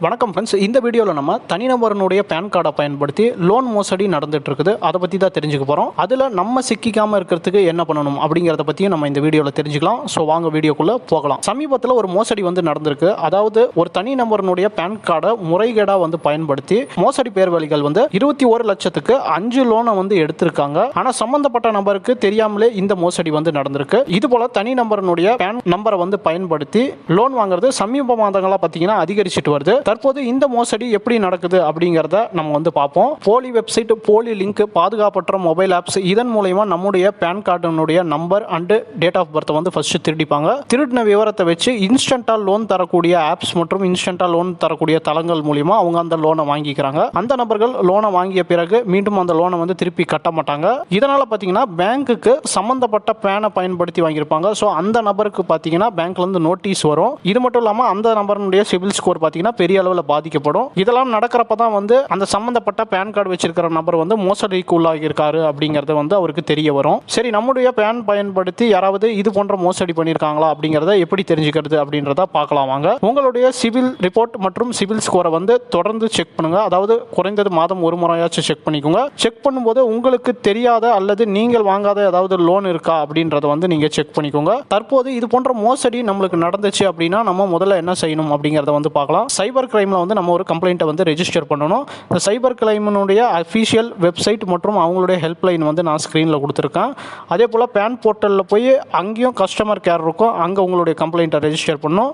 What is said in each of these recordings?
வணக்கம் ஃப்ரெண்ட்ஸ். இந்த வீடியோவில் நம்ம தனிநபரனுடைய பேன் கார்டை பயன்படுத்தி லோன் மோசடி நடந்துட்டு இருக்குது. அதை பற்றி தான் தெரிஞ்சுக்க போகிறோம். அதில் நம்ம சிக்கிக்காமல் இருக்கிறதுக்கு என்ன பண்ணணும் அப்படிங்கிறத பற்றியும் நம்ம இந்த வீடியோவில் தெரிஞ்சுக்கலாம். ஸோ வாங்க வீடியோக்குள்ளே போகலாம். சமீபத்தில் ஒரு மோசடி நடந்திருக்கு. அதாவது ஒரு தனிநபரனுடைய பேன் கார்டை முறைகேடாக பயன்படுத்தி மோசடி பேர்வழிகள் 21 லட்சத்துக்கு 5 லோனை எடுத்திருக்காங்க. ஆனால் சம்பந்தப்பட்ட நபருக்கு தெரியாமலே இந்த மோசடி நடந்திருக்கு. இது போல தனிநபரனுடைய பேன் நம்பரை பயன்படுத்தி லோன் வாங்குறது சமீப மாதங்களாக பார்த்தீங்கன்னா அதிகரிச்சுட்டு வருது. தற்போது இந்த மோசடி எப்படி நடக்குது அப்படிங்கறத நம்ம பார்ப்போம். போலி வெப்சைட், போலி லிங்க், பாதுகாப்பற்ற மொபைல் ஆப்ஸ், இதன் மூலமா நம்முடைய பேன் கார்டுனுடைய number and date of birth first திருடிப்பாங்க. திருடின விவரத்தை வச்சு இன்ஸ்டன்டா லோன் தரக்கூடிய ஆப்ஸ் மற்றும் இன்ஸ்டன்டா லோன் தரக்கூடிய தளங்கள் மூலமா அவங்க அந்த லோனை வாங்கிக்கிறாங்க. அந்த நபர்கள் லோனை வாங்கிய பிறகு மீண்டும் அந்த லோனை திருப்பி கட்ட மாட்டாங்க. இதனால பாத்தீங்கன்னா பேங்க்குக்கு சம்பந்தப்பட்ட பேனை பயன்படுத்தி வாங்கியிருப்பாங்க. ஸோ அந்த நபருக்கு பாத்தீங்கன்னா பேங்க்ல இருந்து நோட்டீஸ் வரும். இது மட்டும் இல்லாம அந்த நபருடைய சிபில் ஸ்கோர் பாத்தீங்கன்னா பெரிய அளவில் பாதிக்கப்படும். இதெல்லாம் நடக்கிறப்ப தான் அந்த சம்பந்தப்பட்ட பேன் கார்டு வச்சிருக்கிற நபர் மோசடிக்கு உள்ளாகி இருக்காரு அப்படிங்கறது அவருக்கு தெரிய வரும். சரி, நம்முடைய பேன் பயன்படுத்தி யாராவது இது போன்ற மோசடி பண்ணிருக்காங்களா அப்படிங்கறத எப்படி தெரிஞ்சுக்கிறது அப்படின்றத பார்க்கலாம் வாங்க. உங்களுடைய சிவில் ரிப்போர்ட் மற்றும் சிவில் ஸ்கோரை தொடர்ந்து செக் பண்ணுங்க. அதாவது குறைந்தது மாதம் ஒரு முறையாச்சும் செக் பண்ணிக்கோங்க. செக் பண்ணும்போது உங்களுக்கு தெரியாத அல்லது நீங்கள் வாங்காத ஏதாவது லோன் இருக்கா அப்படின்றத நீங்க செக் பண்ணிக்கோங்க. தற்போது இது போன்ற மோசடி நம்மளுக்கு நடந்துச்சு அப்படின்னா நம்ம முதல்ல என்ன செய்யணும் அப்படிங்கறத பார்க்கலாம். சைபர் கிரைம்ல நம்ம ஒரு கம்ப்ளைண்ட்டை ரெஜிஸ்டர் பண்ணணும். இந்த சைபர் கிரைமினுடைய அஃபிஷியல் வெப்சைட் மற்றும் அவங்களுடைய ஹெல்ப்லைன் நான் ஸ்க்ரீனில் கொடுத்துருக்கேன். அதே போல் பேன் போர்ட்டலில் போய் அங்கேயும் கஸ்டமர் கேர் இருக்கும். அங்கே உங்களுடைய கம்ப்ளைண்ட்டை ரெஜிஸ்டர் பண்ணணும்.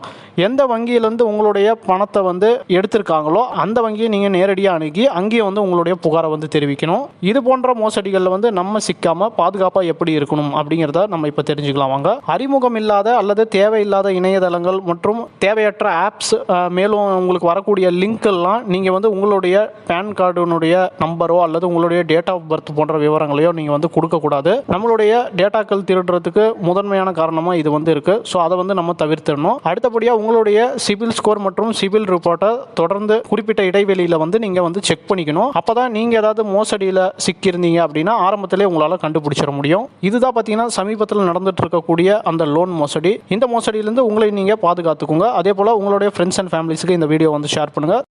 எந்த வங்கியிலேருந்து உங்களுடைய பணத்தை எடுத்திருக்காங்களோ அந்த வங்கியை நீங்கள் நேரடியாக அணுகி அங்கேயும் உங்களுடைய புகாரை தெரிவிக்கணும். இது போன்ற மோசடிகளில் நம்ம சிக்காமல் பாதுகாப்பாக எப்படி இருக்கணும் அப்படிங்கிறத நம்ம இப்போ தெரிஞ்சுக்கலாம் வாங்க. அறிமுகம் இல்லாத அல்லது தேவையில்லாத இணையதளங்கள் மற்றும் தேவையற்ற ஆப்ஸ், மேலும் உங்களுக்கு வரக்கூடிய லிங்க் எல்லாம் நீங்கள் உங்களுடைய பேன் கார்டுனுடைய நம்பரோ அல்லது உங்களுடைய டேட் ஆஃப் பர்த் போன்ற விவரங்களையோ நீங்கள் கொடுக்கக்கூடாது. நம்மளுடைய டேட்டாக்கள் திருடுறதுக்கு முதன்மையான காரணமாக இது இருக்கு. ஸோ அதை நம்ம தவிர்த்திடணும். அடுத்தபடியாக உங்களுடைய சிபில் ஸ்கோர் மற்றும் சிபில் ரிப்போர்ட்டை தொடர்ந்து குறிப்பிட்ட இடைவெளியில் நீங்கள் செக் பண்ணிக்கணும். அப்போ தான் நீங்கள் ஏதாவது மோசடியில் சிக்கியிருந்தீங்க அப்படின்னா ஆரம்பத்திலே உங்களால் கண்டுபிடிச்சிட முடியும். இதுதான் பார்த்தீங்கன்னா சமீபத்தில் நடந்துட்டு இருக்கக்கூடிய அந்த லோன் மோசடி. இந்த மோசடியிலிருந்து உங்களை நீங்கள் பாதுகாத்துக்கோங்க. அதே போல் உங்களுடைய ஃப்ரெண்ட்ஸ் அண்ட் ஃபேமிலிஸ்க்கு இந்த வீடியோ ஷேர் பண்ணுங்க.